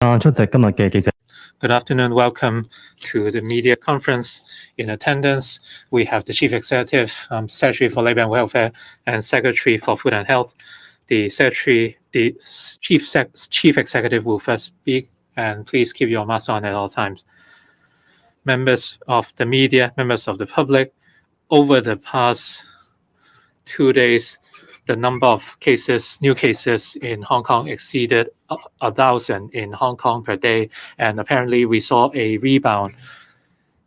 Good afternoon. Welcome to the media conference. In attendance, we have the Chief Executive, Secretary for Labor and Welfare, and Secretary for Food and Health. The Chief Executive will first speak, and please keep your mask on at all times. Members of the media, members of the public, over the past 2 days, the number of cases, new cases in Hong Kong exceeded 1,000 in Hong Kong per day. And apparently we saw a rebound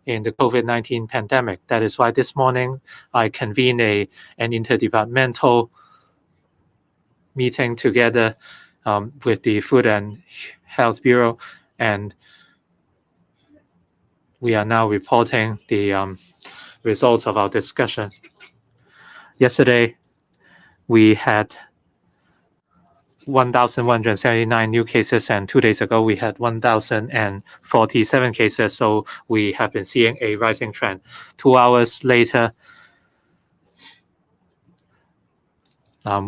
in the COVID-19 pandemic. That is why this morning I convened an interdepartmental meeting together with the Food and Health Bureau. And we are now reporting the results of our discussion. Yesterday, we had 1,179 new cases, and 2 days ago we had 1,047 cases. So we have been seeing a rising trend. 2 hours later,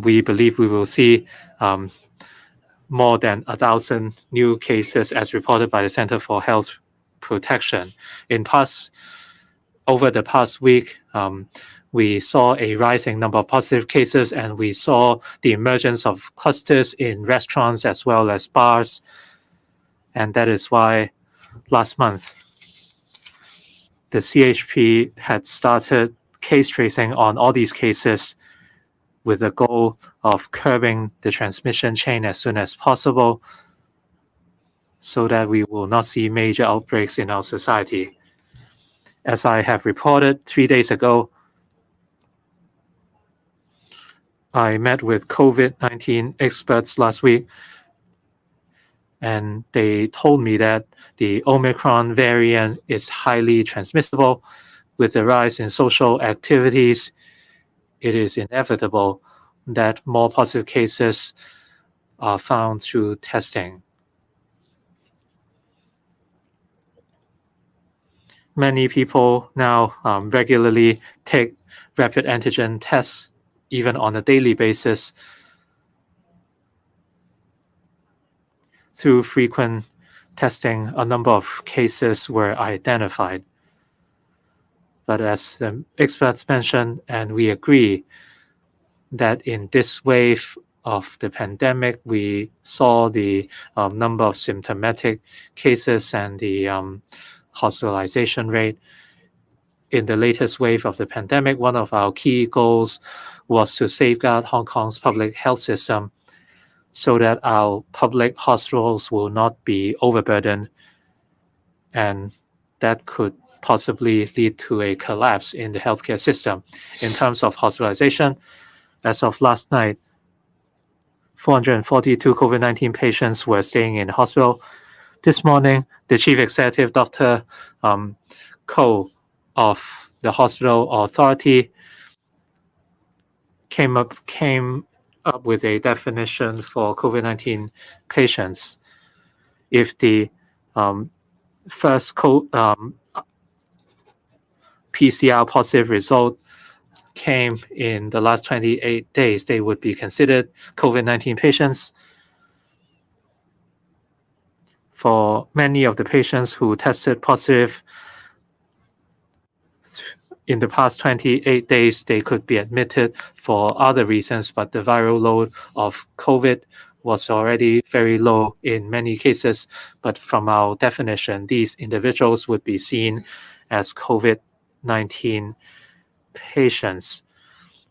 we believe we will see more than 1,000 new cases as reported by the Center for Health Protection. Over the past week, we saw a rising number of positive cases, and we saw the emergence of clusters in restaurants as well as bars. And that is why last month, the CHP had started case tracing on all these cases with the goal of curbing the transmission chain as soon as possible so that we will not see major outbreaks in our society. As I have reported 3 days ago, I met with COVID-19 experts last week, and they told me that the Omicron variant is highly transmissible. With the rise in social activities, it is inevitable that more positive cases are found through testing. Many people now regularly take rapid antigen tests, even on a daily basis. Through frequent testing, a number of cases were identified. But as the experts mentioned, and we agree, that in this wave of the pandemic, we saw the number of symptomatic cases and the hospitalization rate. In the latest wave of the pandemic, one of our key goals was to safeguard Hong Kong's public health system so that our public hospitals will not be overburdened, and that could possibly lead to a collapse in the healthcare system. In terms of hospitalization, as of last night, 442 COVID-19 patients were staying in hospital. This morning, the Chief Executive, Dr. Koh of the Hospital Authority, came up with a definition for COVID-19 patients. If the first PCR positive result came in the last 28 days, they would be considered COVID-19 patients. For many of the patients who tested positive in the past 28 days, they could be admitted for other reasons, but the viral load of COVID was already very low in many cases. But from our definition, these individuals would be seen as COVID-19 patients.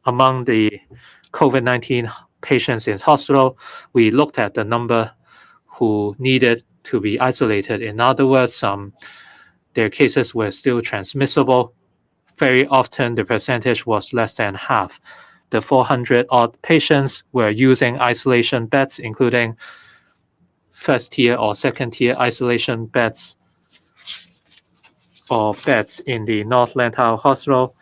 Among the COVID-19 patients in hospital, we looked at the number who needed to be isolated. In other words, their cases were still transmissible. Very often, the percentage was less than half. The 400-odd patients were using isolation beds, including first-tier or second-tier isolation beds or beds in the North Lantau Hospital,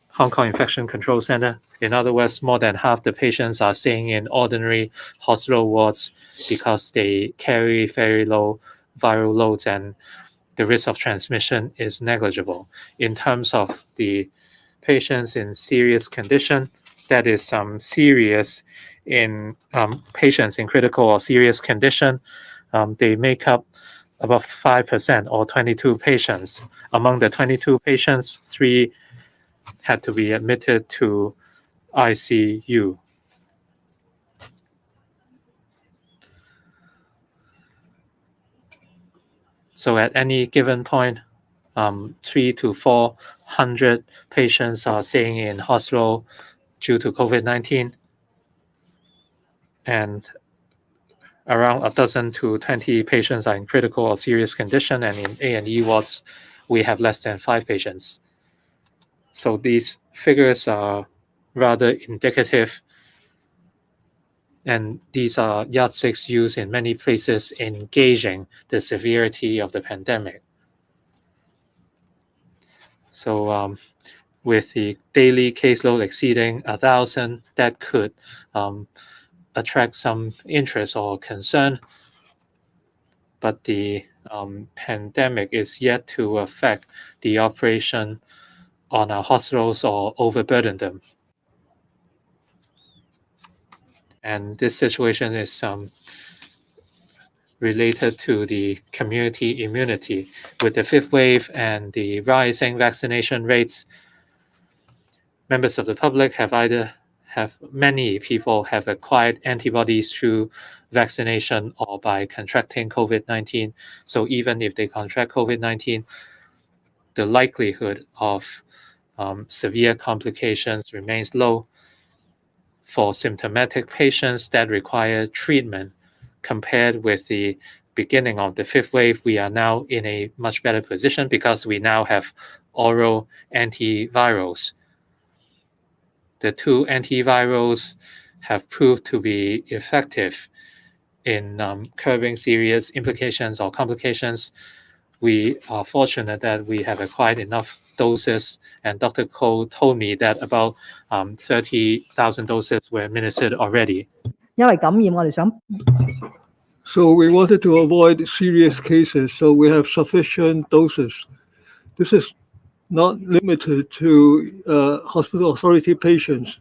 Hong Kong Infection Control Center. In other words, more than half the patients are staying in ordinary hospital wards because they carry very low viral loads and the risk of transmission is negligible. In terms of the patients in serious condition, that is serious in patients in critical or serious condition, they make up about 5% or 22 patients. Among the 22 patients, 3 had to be admitted to ICU. So at any given point, 300 to 400 patients are staying in hospital due to COVID-19, and around a dozen to 20 patients are in critical or serious condition, and in A&E wards, we have less than 5 patients. So these figures are rather indicative, and these are yardsticks used in many places in gauging the severity of the pandemic. So with the daily caseload exceeding 1,000, that could attract some interest or concern, but the pandemic is yet to affect the operation on our hospitals or overburden them. And this situation is related to the community immunity. With the fifth wave and the rising vaccination rates, members of the public many people have acquired antibodies through vaccination or by contracting COVID-19. So even if they contract COVID-19, the likelihood of severe complications remains low. For symptomatic patients that require treatment, compared with the beginning of the fifth wave, we are now in a much better position because we now have oral antivirals. The 2 antivirals have proved to be effective in curbing serious implications or complications. We are fortunate that we have acquired enough doses, and Dr. Cole told me that about 30,000 doses were administered already. So we wanted to avoid serious cases, so we have sufficient doses. This is not limited to hospital authority patients.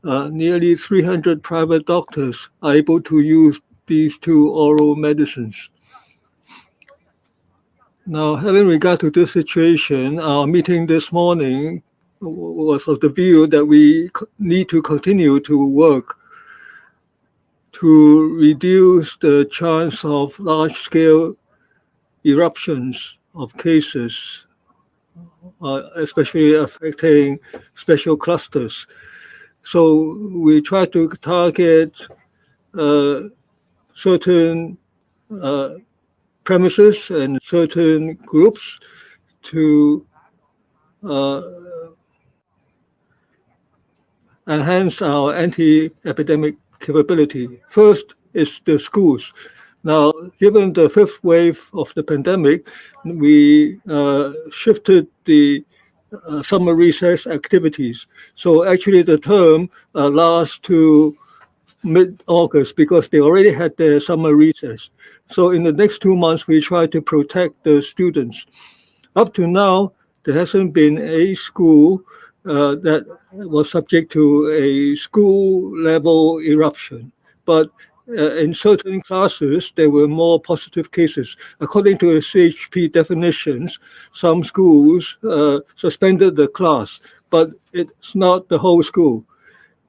Nearly 300 private doctors are able to use these 2 oral medicines. Now, having regard to this situation, our meeting this morning was of the view that we need to continue to work to reduce the chance of large-scale eruptions of cases, especially affecting special clusters. So we try to target certain premises and certain groups to enhance our anti-epidemic capability. First is the schools. Now, given the 5th wave of the pandemic, we shifted the summer recess activities. So actually the term lasts to mid-August because they already had their summer recess. So in the next 2 months, we try to protect the students. Up to now, there hasn't been a school that was subject to a school-level eruption. But in certain classes, there were more positive cases. According to the CHP definitions, some schools suspended the class, but it's not the whole school.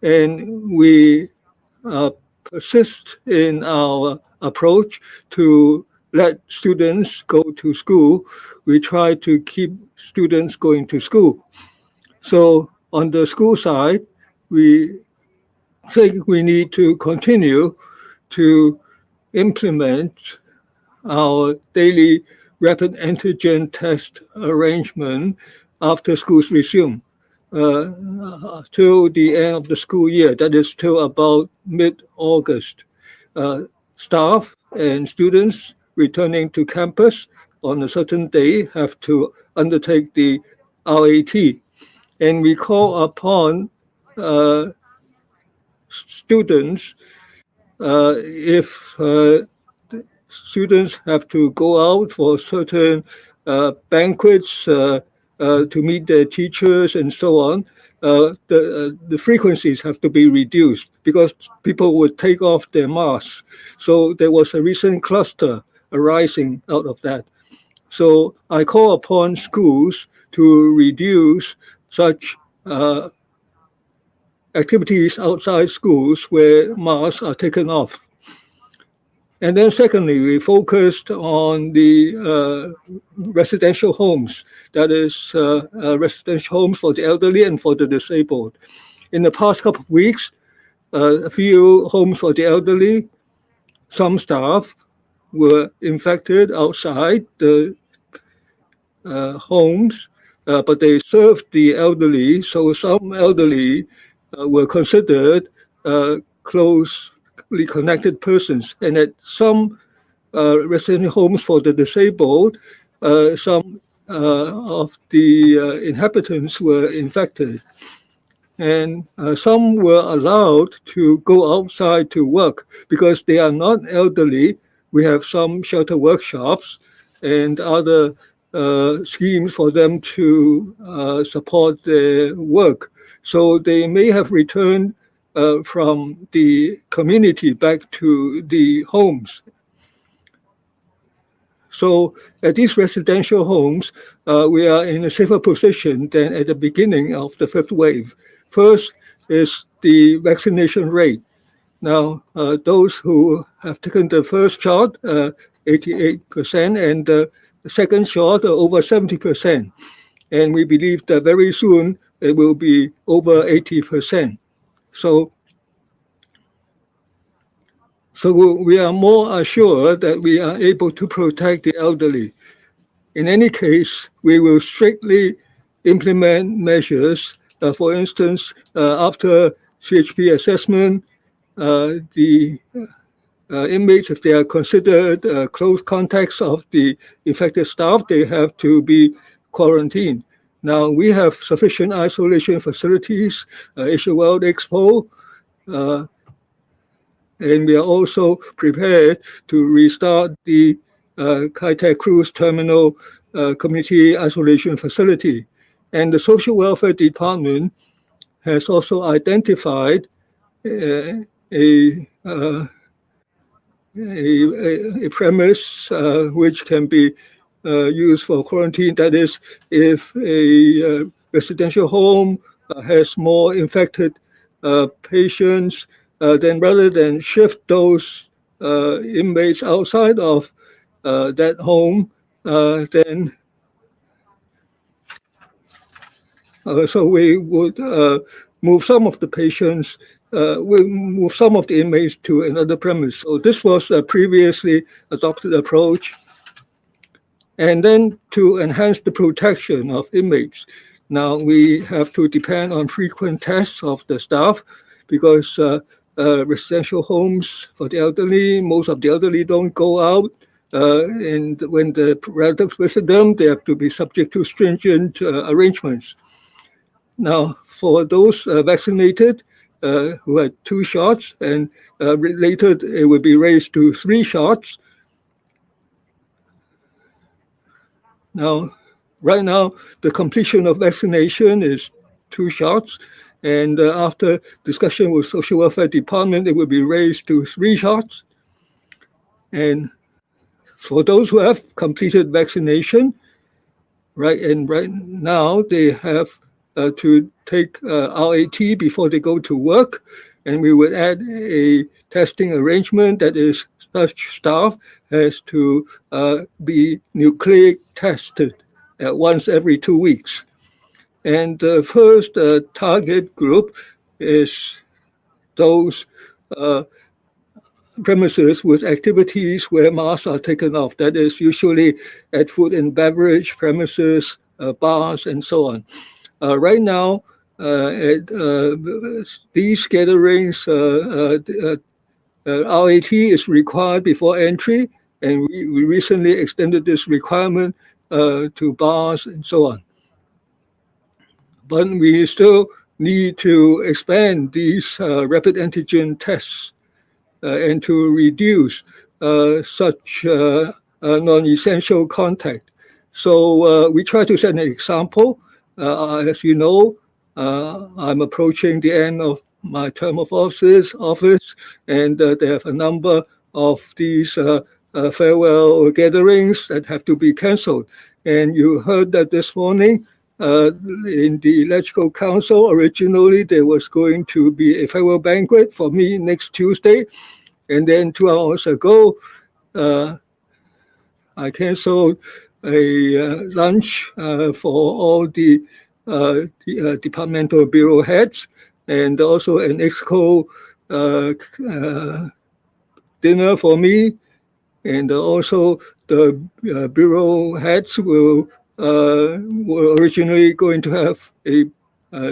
And we persist in our approach to let students go to school. We try to keep students going to school. So on the school side, we think we need to continue to implement our daily rapid antigen test arrangement after schools resume till the end of the school year. That is till about mid-August. Staff and students returning to campus on a certain day have to undertake the RAT. And we call upon students if students have to go out for certain banquets, to meet their teachers and so on, the frequencies have to be reduced because people would take off their masks. So there was a recent cluster arising out of that. So I call upon schools to reduce such activities outside schools where masks are taken off. And then secondly, we focused on the residential homes, that is residential homes for the elderly and for the disabled. In the past couple of weeks, a few homes for the elderly, some staff were infected outside the homes, but they served the elderly, so some elderly were considered closely connected persons. And at some residential homes for the disabled, some of the inhabitants were infected. And some were allowed to go outside to work because they are not elderly. We have some shelter workshops and other schemes for them to support their work. So they may have returned from the community back to the homes. So at these residential homes, we are in a safer position than at the beginning of the fifth wave. First is the vaccination rate. Now, those who have taken the first shot, 88%, and the second shot, over 70%. And we believe that very soon it will be over 80%. So we are more assured that we are able to protect the elderly. In any case, we will strictly implement measures. For instance, after CHP assessment, the inmates, if they are considered close contacts of the infected staff, they have to be quarantined. Now, we have sufficient isolation facilities, Asia World Expo, and we are also prepared to restart the Kai Tak Cruise Terminal Community Isolation Facility. And the Social Welfare Department has also identified a premise which can be used for quarantine. That is, if a residential home has more infected patients, then rather than shift those inmates outside of that home, then so we would move some of the patients, we move some of the inmates to another premise. So this was a previously adopted approach. And then to enhance the protection of inmates, now we have to depend on frequent tests of the staff because residential homes for the elderly, most of the elderly don't go out. And when the relatives visit them, they have to be subject to stringent arrangements. Now, for those vaccinated who had 2 shots, and later it will be raised to 3 shots. Now, right now, the completion of vaccination is 2 shots, and after discussion with Social Welfare Department, it will be raised to 3 shots. And for those who have completed vaccination, right now they have to take RAT before they go to work, and we will add a testing arrangement that is such staff has to be nucleic tested once every 2 weeks. And the first target group is those premises with activities where masks are taken off. That is usually at food and beverage premises, bars, and so on. Right now, at these gatherings, RAT is required before entry, and we recently extended this requirement to bars and so on. But we still need to expand these rapid antigen tests and to reduce such non-essential contact. So we try to set an example. As you know, I'm approaching the end of my term of office, and they have a number of these farewell gatherings that have to be cancelled. And you heard that this morning in the electoral council. Originally, there was going to be a farewell banquet for me next Tuesday, and then 2 hours ago, I canceled a lunch for all the departmental bureau heads, and also an exco dinner for me, and also the bureau heads were originally going to have a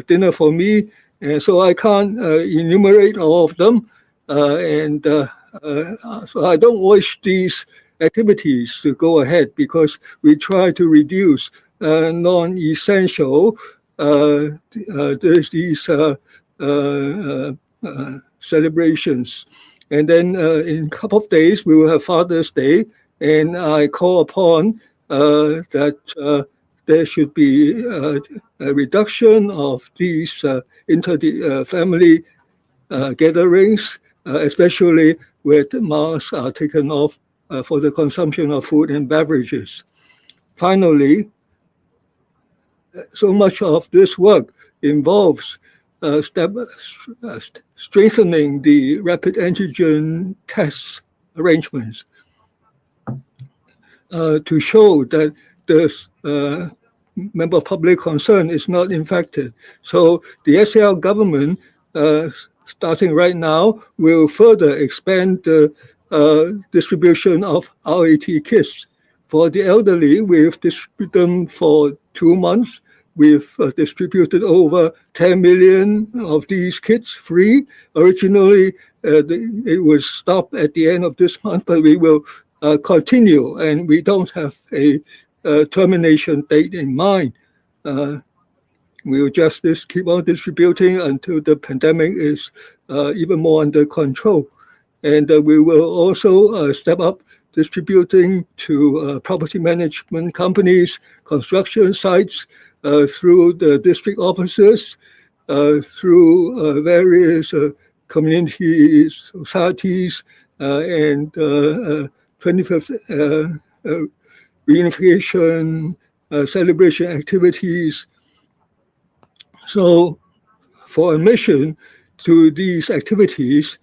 dinner for me, and so I can't enumerate all of them, and so I don't wish these activities to go ahead because we try to reduce non-essential these celebrations. And then in a couple of days, we will have Father's Day, and I call upon that there should be a reduction of these inter-family gatherings, especially where the masks are taken off for the consumption of food and beverages. Finally, so much of this work involves strengthening the rapid antigen test arrangements to show that the member of public concern is not infected. So the SAL government, starting right now, will further expand the distribution of RAT kits. For the elderly, we've distributed them for 2 months. We've distributed over 10 million of these kits free. Originally, it would stop at the end of this month, but we will continue, and we don't have a termination date in mind. We'll just keep on distributing until the pandemic is even more under control. And we will also step up distributing to property management companies, construction sites, through the district offices, through various community societies, and 25th reunification celebration activities. So for admission to these activities,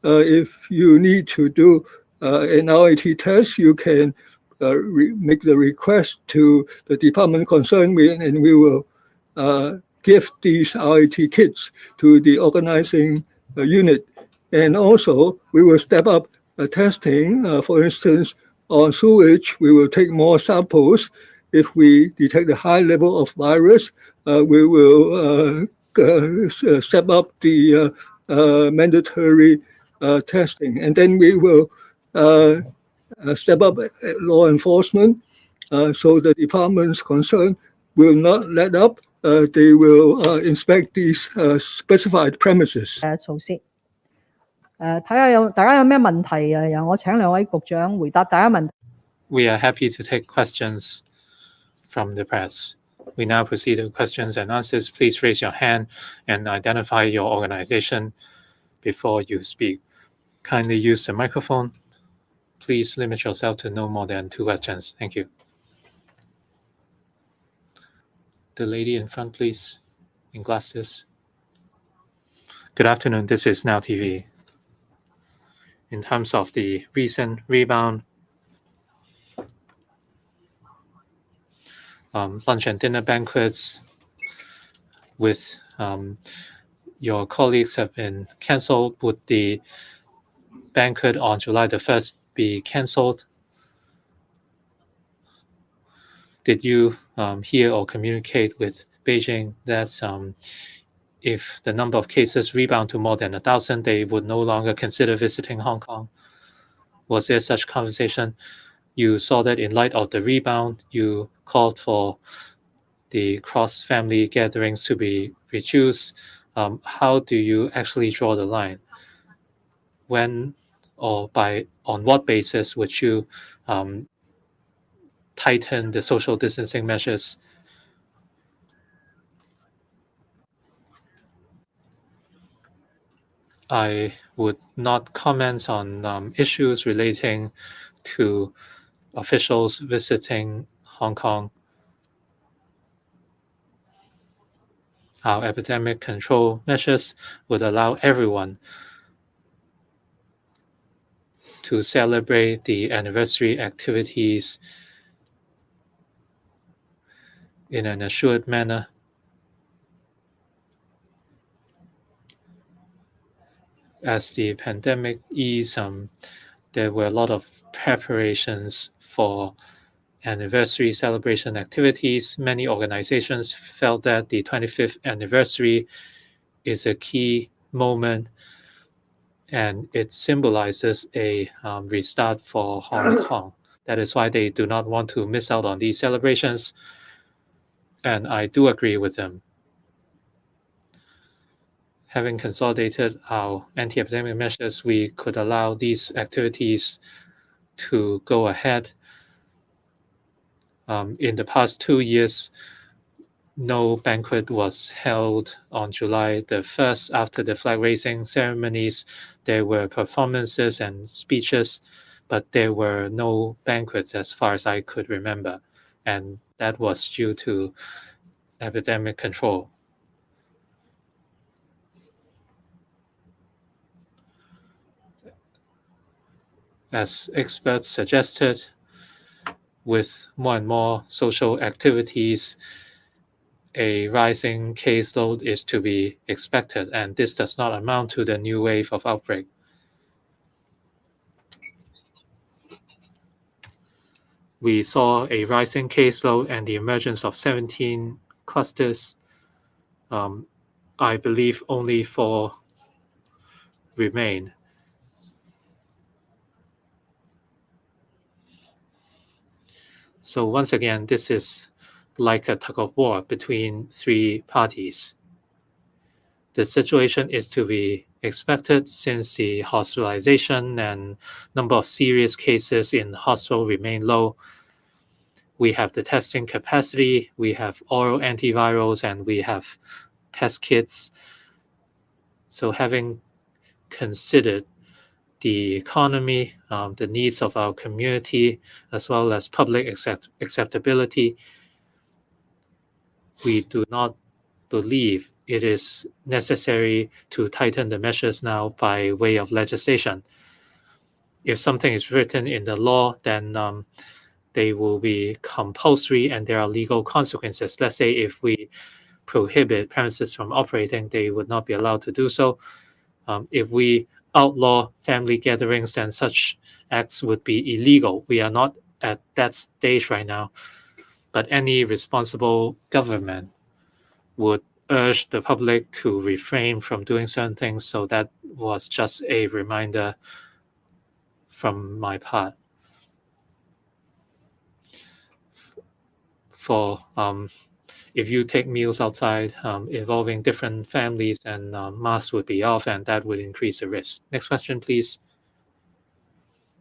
if you need to do an RAT test, you can make the request to the department concerned, and we will give these RAT kits to the organizing unit. And also, we will step up testing. For instance, on sewage, we will take more samples. If we detect a high level of virus, we will step up the mandatory testing. And then we will step up law enforcement, so the departments concerned will not let up. They will inspect these specified premises. 措施。睇下大家有咩問題由我請兩位局長回答大家問題。We are happy to take questions from the press. We now proceed to questions and answers. Please raise your hand and identify your organization before you speak. Kindly use the microphone. Please limit yourself to no more than 2 questions. Thank you. The lady in front, please, in glasses. Good afternoon. This is Now TV. In terms of the recent rebound, lunch and dinner banquets with your colleagues have been cancelled. Would the banquet on July the 1st be cancelled? Did you hear or communicate with Beijing that if the number of cases rebound to more than 1,000, they would no longer consider visiting Hong Kong? Was there such conversation? You saw that in light of the rebound, you called for the cross-family gatherings to be reduced. How do you actually draw the line? When or on what basis would you tighten the social distancing measures. I would not comment on issues relating to officials visiting Hong Kong. Our epidemic control measures would allow everyone to celebrate the anniversary activities in an assured manner. As the pandemic eased, there were a lot of preparations for anniversary celebration activities. Many organizations felt that the 25th anniversary is a key moment and it symbolizes a restart for Hong Kong. That is why they do not want to miss out on these celebrations. And I do agree with them. Having consolidated our anti-epidemic measures, we could allow these activities to go ahead. In the past 2 years, no banquet was held on July the 1st after the flag raising ceremonies. There were performances and speeches, but there were no banquets as far as I could remember. And that was due to epidemic control. As experts suggested, with more and more social activities, a rising caseload is to be expected, and this does not amount to the new wave of outbreak. We saw a rising caseload and the emergence of 17 clusters. I believe only 4 remain. So once again, this is like a tug of war between 3 parties. The situation is to be expected since the hospitalization and number of serious cases in hospital remain low. We have the testing capacity, we have oral antivirals, and we have test kits. So having considered the economy, the needs of our community, as well as public acceptability, we do not believe it is necessary to tighten the measures now by way of legislation. If something is written in the law, then they will be compulsory and there are legal consequences. Let's say if we prohibit premises from operating, they would not be allowed to do so. If we outlaw family gatherings, then such acts would be illegal. We are not at that stage right now, but any responsible government would urge the public to refrain from doing certain things. So that was just a reminder from my part. For if you take meals outside involving different families, then masks would be off and that would increase the risk. Next question, please.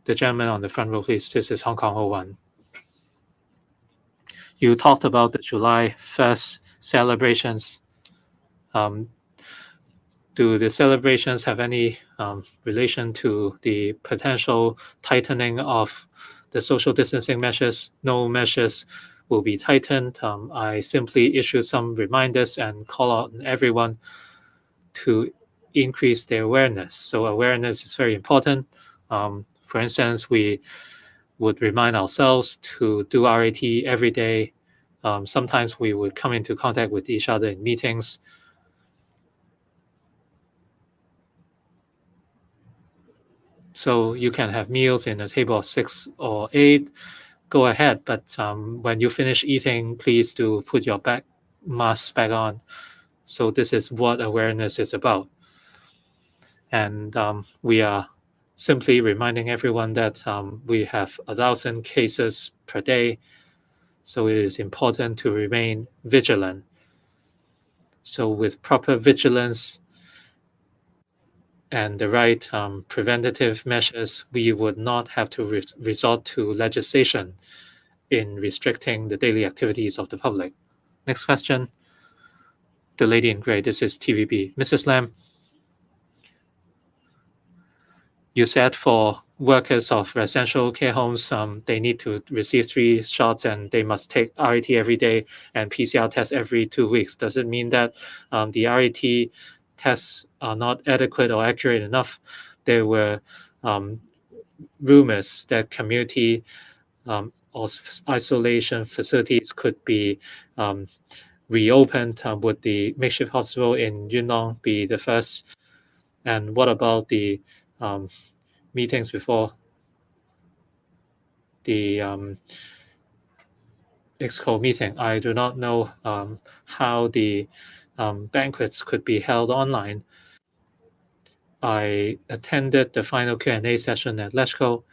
The gentleman on the front row, please. This is Hong Kong 01. You talked about the July 1st celebrations. Do the celebrations have any relation to the potential tightening of the social distancing measures? No measures will be tightened. I simply issued some reminders and call on everyone to increase their awareness. So awareness is very important. For instance, we would remind ourselves to do RAT every day. Sometimes we would come into contact with each other in meetings. So you can have meals in a table of 6 or 8. Go ahead, but when you finish eating, please do put your mask back on. So this is what awareness is about. And we are simply reminding everyone that we have 1,000 cases per day. So it is important to remain vigilant. So with proper vigilance and the right preventative measures, we would not have to resort to legislation in restricting the daily activities of the public. Next question. The lady in gray, this is TVB. Mrs. Lam, you said for workers of residential care homes, they need to receive 3 shots and they must take RAT every day and PCR tests every 2 weeks. Does it mean that the RAT tests are not adequate or accurate enough? There were rumors that community or isolation facilities could be reopened. Would the makeshift hospital in Yunnan be the first? And what about the meetings before the Exco meeting? I do not know how the banquets could be held online. I attended the final Q&A session at LegCo,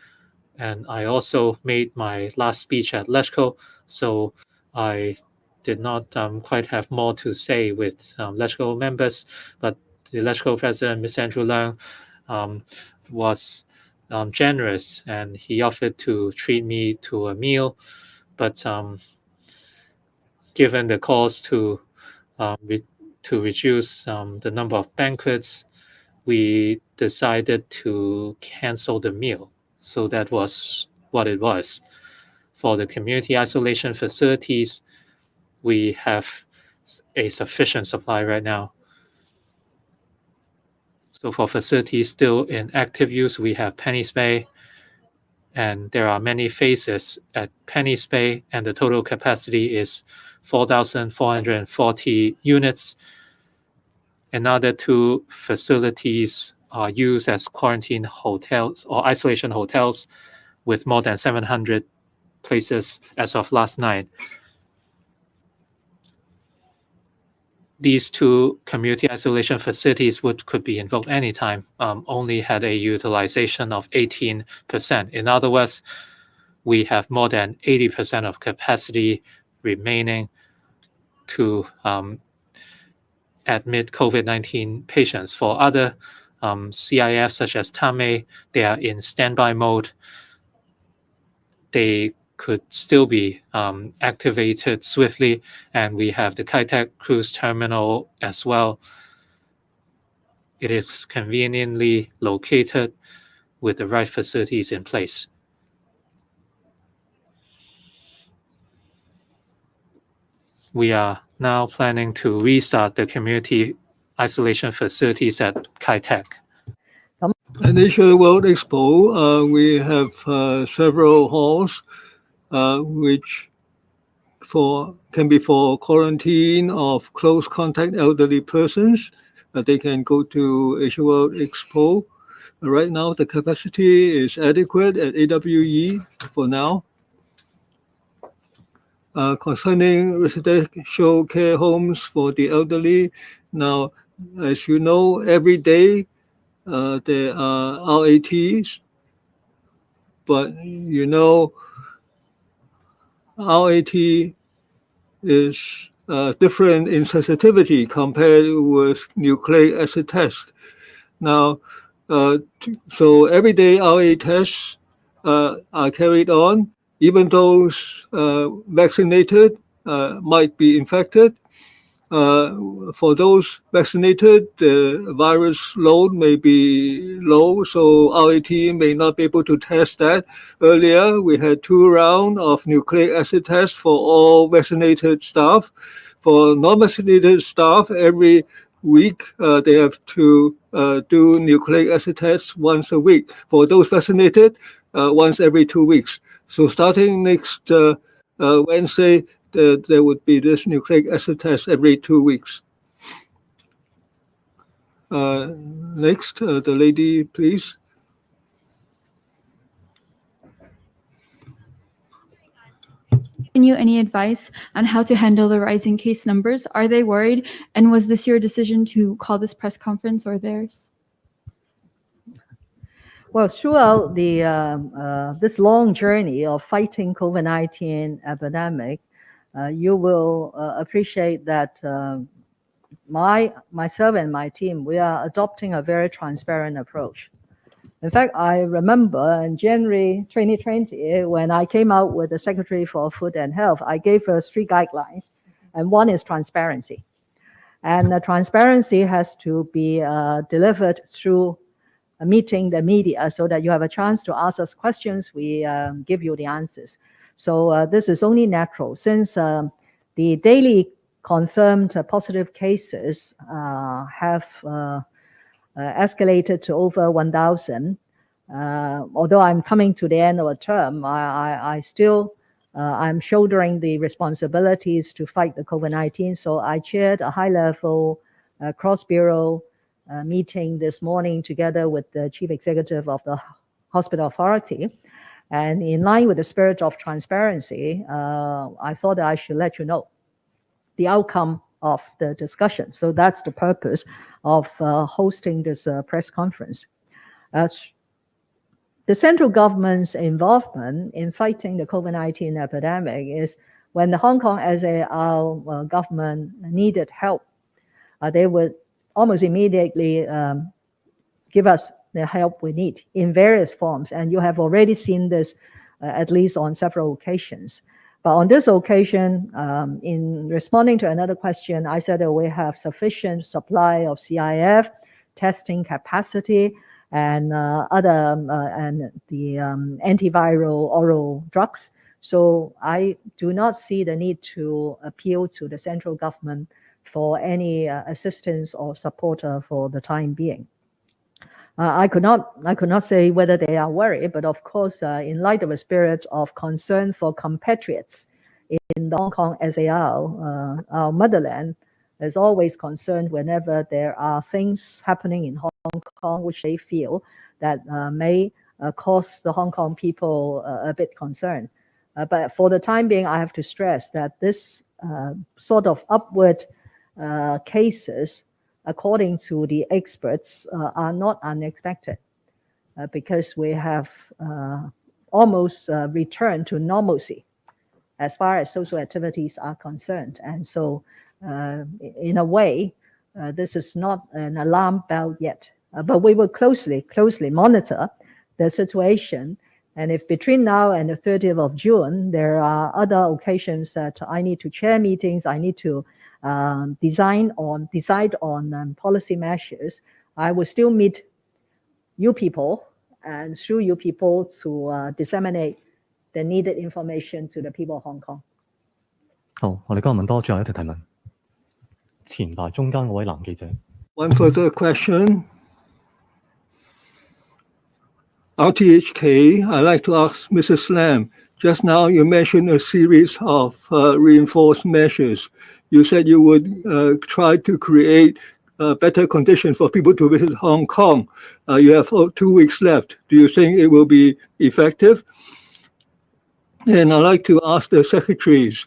and I also made my last speech at LegCo, so I did not quite have more to say with LegCo members, but the LegCo president, Ms. Andrew Leung, was generous, and he offered to treat me to a meal, but given the cost to reduce the number of banquets, we decided to cancel the meal. So that was what it was. For the community isolation facilities, we have a sufficient supply right now. So for facilities still in active use, we have Penny's Bay, and there are many phases at Penny's Bay, and the total capacity is 4,440 units. Another 2 facilities are used as quarantine hotels or isolation hotels with more than 700 places as of last night. These 2 community isolation facilities could be invoked anytime, only had a utilization of 18%. In other words, we have more than 80% of capacity remaining to admit COVID-19 patients. For other CIFs such as Tame, they are in standby mode. They could still be activated swiftly, and we have the Kai Tak cruise terminal as well. It is conveniently located with the right facilities in place. We are now planning to restart the community isolation facilities at Kai Tak. At Asia World Expo, we have several halls which can be for quarantine of close contact elderly persons. They can go to Asia World Expo. Right now, the capacity is adequate at AWE for now. Concerning residential care homes for the elderly, now, as you know, every day there are RATs, but you know, RAT is different in sensitivity compared with nucleic acid test. Now, so everyday RA tests are carried on. Even those vaccinated might be infected. For those vaccinated, the virus load may be low, so RAT may not be able to test that. Earlier, we had 2 rounds of nucleic acid tests for all vaccinated staff. For non-vaccinated staff, every week they have to do nucleic acid tests once a week. For those vaccinated, once every 2 weeks. So starting next Wednesday, there would be this nucleic acid test every 2 weeks. Next, the lady, please. You any advice on how to handle the rising case numbers? Are they worried? And was this your decision to call this press conference or theirs? Well, throughout the this long journey of fighting COVID-19 epidemic, you will appreciate that myself and my team, we are adopting a very transparent approach. In fact, I remember in January 2020, when I came out with the Secretary for Food and Health, I gave us 3 guidelines, and one is transparency. And the transparency has to be delivered through meeting the media so that you have a chance to ask us questions, we give you the answers. So this is only natural since the daily confirmed positive cases have escalated to over 1,000. Although I'm coming to the end of a term, I still I'm shouldering the responsibilities to fight the COVID-19. So I chaired a high-level cross-bureau meeting this morning together with the Chief Executive of the Hospital Authority. And in line with the spirit of transparency, I thought that I should let you know the outcome of the discussion. So that's the purpose of hosting this press conference. The central government's involvement in fighting the COVID-19 epidemic is when the Hong Kong SAR government needed help, they would almost immediately give us the help we need in various forms. And you have already seen this at least on several occasions. But on this occasion, in responding to another question, I said that we have sufficient supply of CIF, testing capacity, and other and the antiviral oral drugs. So I do not see the need to appeal to the central government for any assistance or support for the time being. I could not say whether they are worried, but of course, in light of a spirit of concern for compatriots in the Hong Kong SAR, our motherland is always concerned whenever there are things happening in Hong Kong which they feel that may cause the Hong Kong people a bit concerned. But for the time being, I have to stress that this sort of upward cases, according to the experts, are not unexpected because we have almost returned to normalcy as far as social activities are concerned. And so in a way, this is not an alarm bell yet, but we will closely monitor the situation. And if between now and the 30th of June, there are other occasions that I need to chair meetings, I need to decide on policy measures, I will still meet you people and through you people to disseminate the needed information to the people of Hong Kong. 好，我哋今日問多最後一條提問。前排中間嗰位男記者。One further question. RTHK, I'd like to ask Mrs. Lam, just now you mentioned a series of reinforced measures. You said you would try to create better conditions for people to visit Hong Kong. You have 2 weeks left. Do you think it will be effective? And I'd like to ask the secretaries,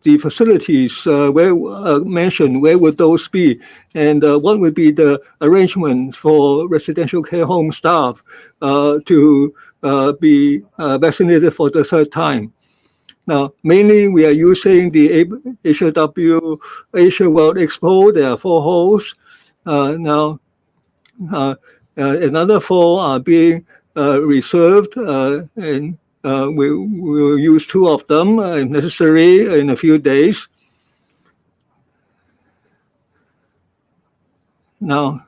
the facilities mentioned, where would those be? And what would be the arrangement for residential care home staff to be vaccinated for the 3rd time? Now, mainly we are using the Asia World Expo. There are 4 halls. Now, another 4 are being reserved, and we will use 2 of them if necessary in a few days. Now,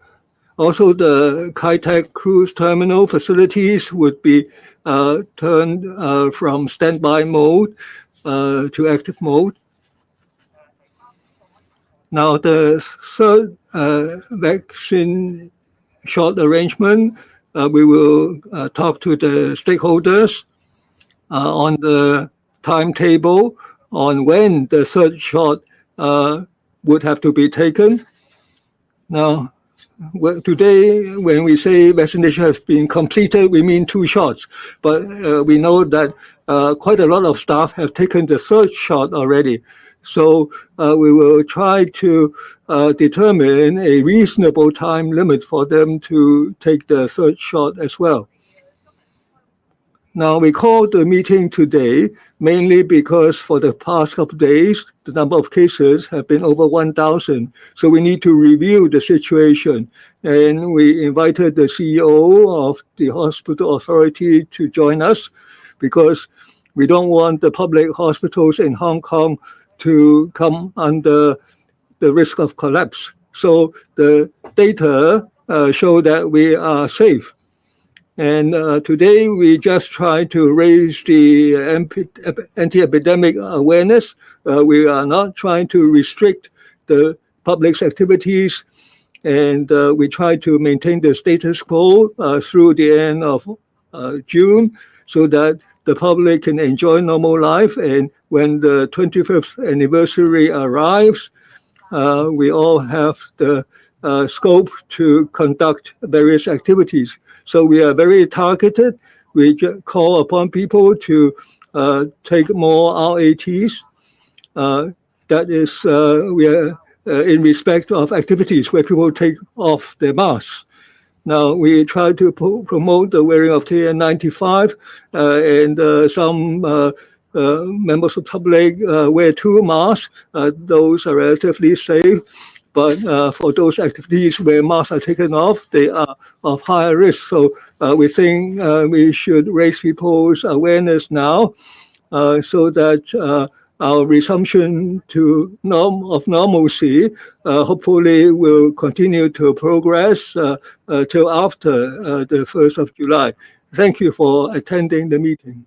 also the Kai Tak cruise terminal facilities would be turned from standby mode to active mode. Now, the 3rd vaccine shot arrangement, we will talk to the stakeholders on the timetable on when the 3rd shot would have to be taken. Now, today, when we say vaccination has been completed, we mean 2 shots. But we know that quite a lot of staff have taken the 3rd shot already. So we will try to determine a reasonable time limit for them to take the 3rd shot as well. Now, we called the meeting today mainly because for the past couple of days, the number of cases have been over 1,000. So we need to review the situation. And we invited the CEO of the hospital authority to join us because we don't want the public hospitals in Hong Kong to come under the risk of collapse. So the data show that we are safe. And today we just try to raise the anti-epidemic awareness. We are not trying to restrict the public's activities, and we try to maintain the status quo through the end of June so that the public can enjoy normal life. And when the 25th anniversary arrives, we all have the scope to conduct various activities. So we are very targeted. We call upon people to take more RATs. That is, we are in respect of activities where people take off their masks. Now, we try to promote the wearing of KN95, and some members of the public wear 2 masks. Those are relatively safe. But for those activities where masks are taken off, they are of higher risk. So we think we should raise people's awareness now so that our resumption to normalcy hopefully will continue to progress till after the 1st of July. Thank you for attending the meeting.